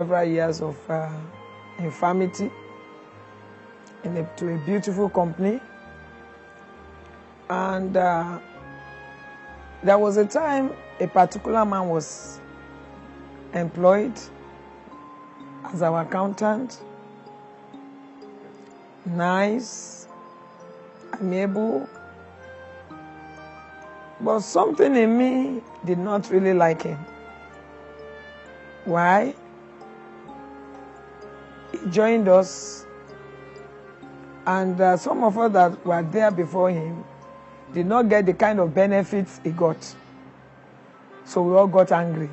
several years of infirmity to a beautiful company. And there was a time a particular man was employed as our accountant, nice, amiable, but something in me did not really like him. Why? He joined us, and some of us that were there before him did not get the kind of benefits he got. So we all got angry.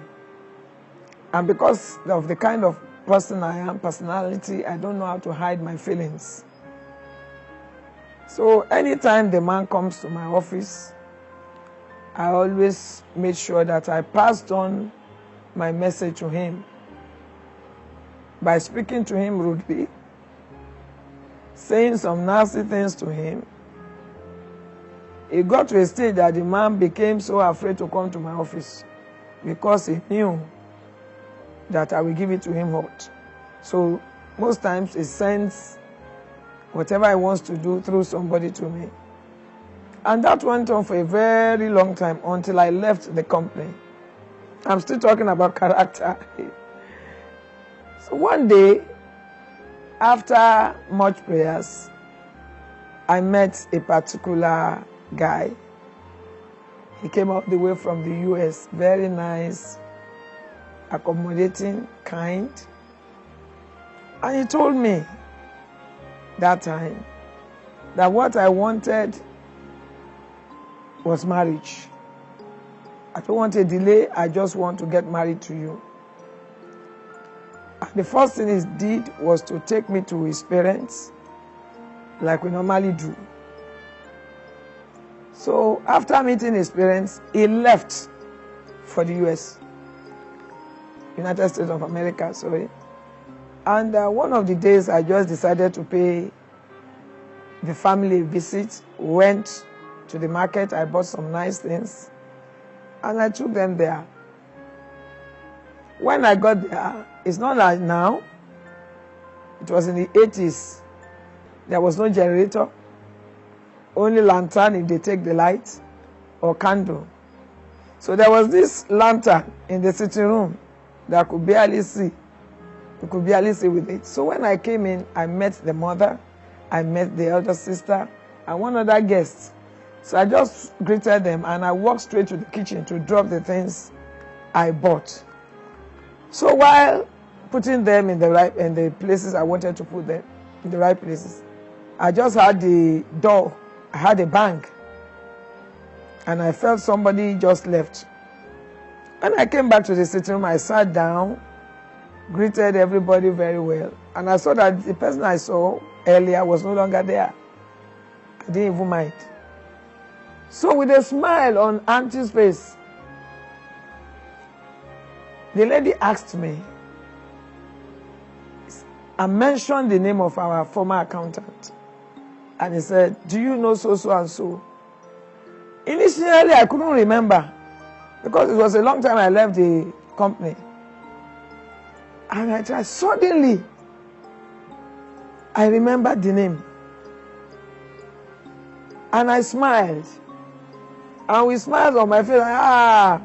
And because of the kind of person I am, personality, I don't know how to hide my feelings. So anytime the man comes to my office, I always made sure that I passed on my message to him by speaking to him rudely, saying some nasty things to him. It got to a stage that the man became so afraid to come to my office because he knew that I will give it to him hot. So most times he sends whatever he wants to do through somebody to me. And that went on for a very long time until I left the company. I'm still talking about character. So one day, after much prayers, I met a particular guy. He came all the way from the US, very nice, accommodating, kind. And he told me that time that what I wanted was marriage. I don't want a delay, I just want to get married to you. And the first thing he did was to take me to his parents, like we normally do. So after meeting his parents, he left for the US, United States of America, sorry. And one of the days I just decided to pay the family a visit, went to the market, I bought some nice things, and I took them there. When I got there, it's not like now, it was in the 80s. There was no generator, only lantern if they take the light, or candle. So there was this lantern in the sitting room that I could barely see. You could barely see with it. So when I came in, I met the mother, I met the elder sister, and one other guest. So I just greeted them and I walked straight to the kitchen to drop the things I bought. So while putting them in the places I wanted to put them, in the right places, I just had the door, I had a bang, and I felt somebody just left. When I came back to the sitting room, I sat down, greeted everybody very well, and I saw that the person I saw earlier was no longer there. I didn't even mind. So with a smile on Auntie's face, the lady asked me, I mentioned the name of our former accountant. And he said, do you know so and so? Initially, I couldn't remember because it was a long time I left the company. And I tried. Suddenly, I remembered the name. And I smiled. And with smiles on my face, I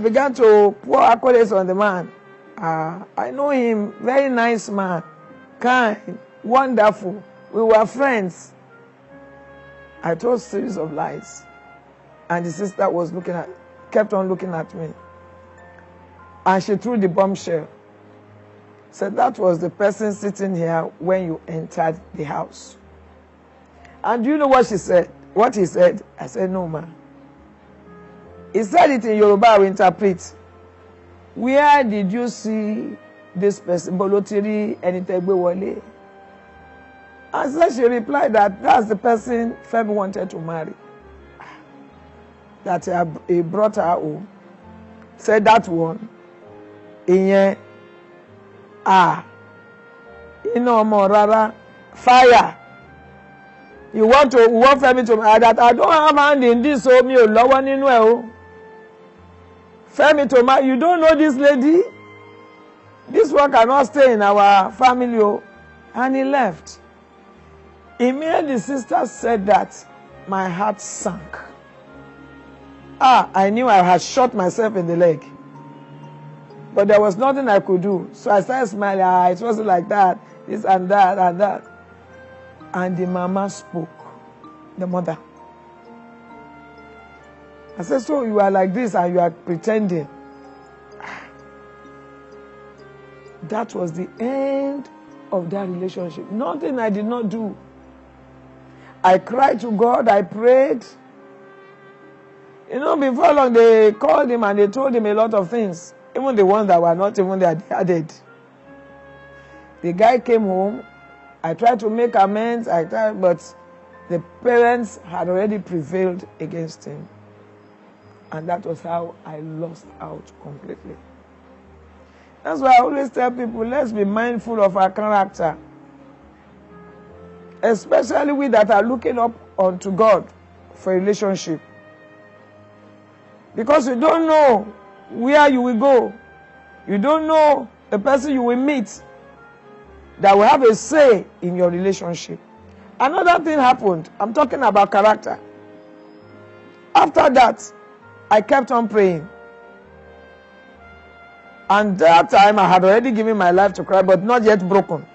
began to pour accolades on the man. I know him, very nice man, kind, wonderful. We were friends. I told a series of lies. And the sister was kept on looking at me. And she threw the bombshell. Said that was the person sitting here when you entered the house. And do you know what she said? What he said? I said, no, ma. He said it in Yoruba, I will interpret. Where did you see this person? Bolotiri Enitegbe Wole. And so she replied that that's the person Femi wanted to marry. That he brought her home. Said that one. Iye. Ino mo rara. Fire. You want Femi to marry that? I don't have hand in this, so me lower ninu e o. Femi to marry. You don't know this lady? This one cannot stay in our family. Oh. And he left. Immediately the sister said that, my heart sank. I knew I had shot myself in the leg. But there was nothing I could do. So I started smiling. It wasn't like that. This and that and that. And the mama spoke. The mother. I said, so you are like this and you are pretending. That was the end of that relationship. Nothing I did not do. I cried to God. I prayed. You know, before long, they called him and they told him a lot of things. Even the ones that were not even there, they added. The guy came home. I tried to make amends. But the parents had already prevailed against him. And that was how I lost out completely. That's why I always tell people, let's be mindful of our character. Especially we that are looking up unto God for a relationship. Because you don't know where you will go. You don't know the person you will meet that will have a say in your relationship. Another thing happened. I'm talking about character. After that, I kept on praying. And that time I had already given my life to Christ, but not yet broken.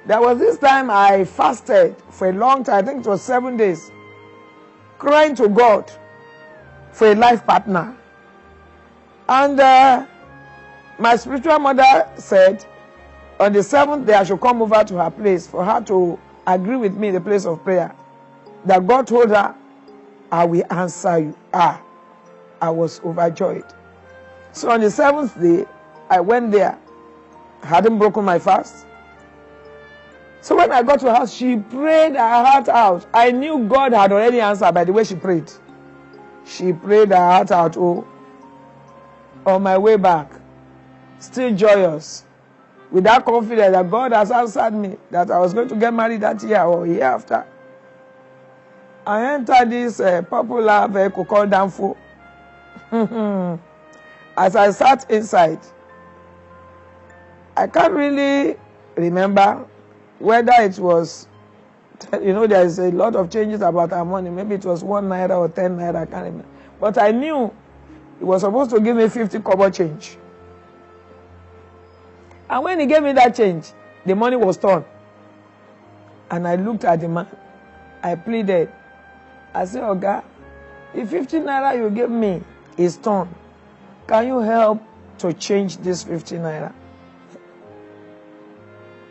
There was this time I fasted for a long time. I think it was 7 days. Crying to God for a life partner. And my spiritual mother said, on the 7th day I should come over to her place for her to agree with me in the place of prayer. That God told her, I will answer you. I was overjoyed. So on the 7th day, I went there. I hadn't broken my fast. So when I got to her house, she prayed her heart out. I knew God had already answered by the way she prayed. She prayed her heart out. Oh, on my way back, still joyous, with that confidence that God has answered me, that I was going to get married that year or year after. I entered this popular vehicle called Danfo. As I sat inside, I can't really remember whether it was, you know, there is a lot of changes about our money. Maybe it was 1 naira or 10 naira, I can't remember. But I knew he was supposed to give me 50 kobo change. And when he gave me that change, the money was torn. And I looked at the man. I pleaded. I said, Oga, the 50 naira you gave me is torn. Can you help to change this 50 naira?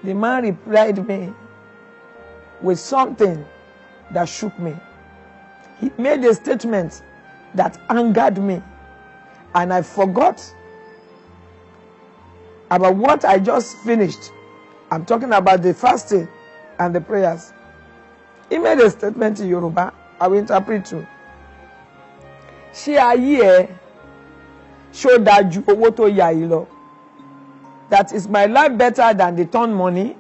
The man replied me with something that shook me. He made a statement that angered me. And I forgot about what I just finished. I'm talking about the fasting and the prayers. He made a statement in Yoruba. I will interpret too. Ṣé ayé ẹ ṣó dájú owó tó yá yìí lọ? That is my life better than the torn money?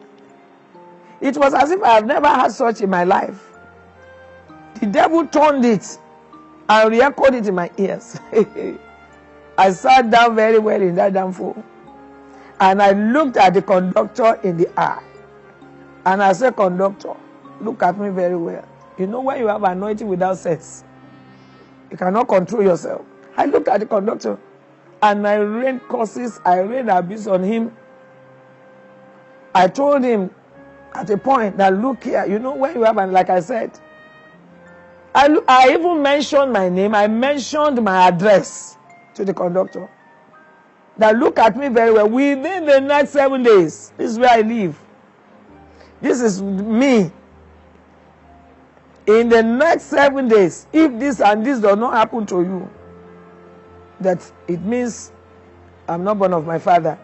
It was as if I have never had such in my life. The devil turned it and re-echoed it in my ears. I sat down very well in that Danfo. And I looked at the conductor in the eye. And I said, conductor, look at me very well. You know when you have anointing without sense, you cannot control yourself. I looked at the conductor and I rained curses, I rained abuse on him. I told him at a point that, look here, you know when you have, and like I said, I even mentioned my name, I mentioned my address to the conductor. That look at me very well. Within the next 7 days, this is where I live. This is me. In the next 7 days, if this and this does not happen to you, that it means I'm not born of my father.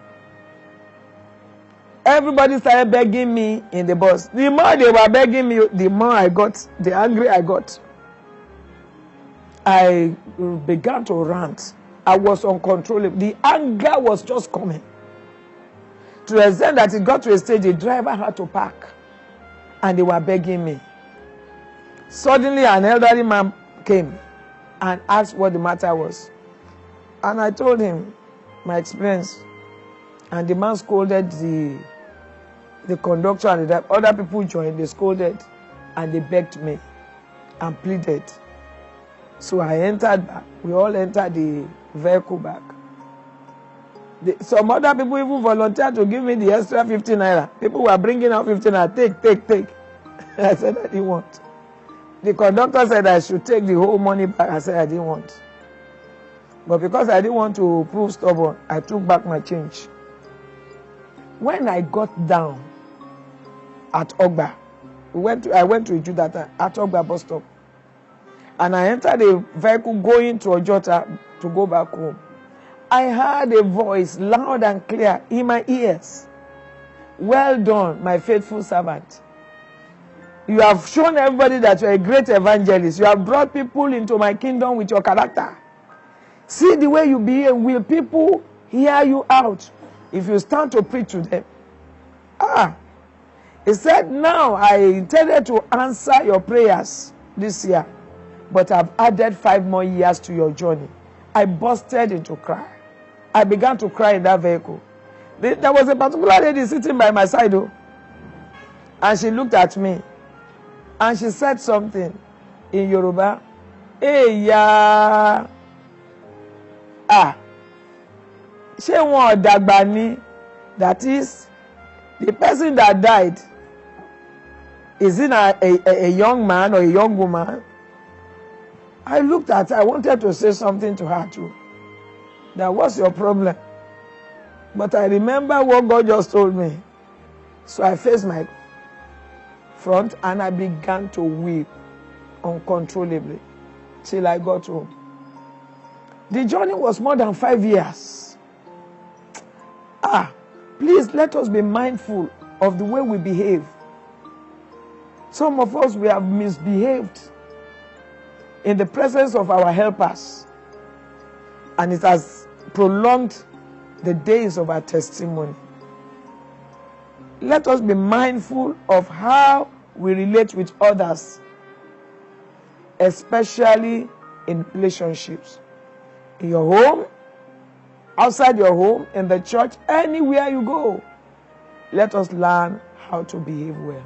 Everybody started begging me in the bus. The more they were begging me, the more I got, the angry I got. I began to rant. I was uncontrollable. The anger was just coming. To the extent that it got to a stage, the driver had to park. And they were begging me. Suddenly, an elderly man came and asked what the matter was. And I told him my experience. And the man scolded the conductor, and the other people joined. They scolded and they begged me and pleaded. So I entered back. We all entered the vehicle back. Some other people even volunteered to give me the extra 15 naira. People were bringing out 15 naira. Take. I said I didn't want. The conductor said I should take the whole money back. I said I didn't want. But because I didn't want to prove stubborn, I took back my change. When I got down at Ogba, I went to Ijudata at Ogba bus stop. And I entered a vehicle going to Ojota to go back home. I heard a voice loud and clear in my ears. Well done, my faithful servant. You have shown everybody that you are a great evangelist. You have brought people into my kingdom with your character. See the way you behave. Will people hear you out if you stand to preach to them? He said, now I intended to answer your prayers this year, but I've added 5 more years to your journey. I busted into cry. I began to cry in that vehicle. There was a particular lady sitting by my side, and she looked at me, and she said something in Yoruba. Hey, ya. Ṣé wọn dàgbà ni? That is, the person that died, is it a young man or a young woman? I looked at her. I wanted to say something to her too. That was your problem. But I remember what God just told me. So I faced my front and I began to weep uncontrollably till I got home. The journey was more than 5 years. Please let us be mindful of the way we behave. Some of us, we have misbehaved in the presence of our helpers, and it has prolonged the days of our testimony. Let us be mindful of how we relate with others, especially in relationships. In your home, outside your home, in the church, anywhere you go. Let us learn how to behave well.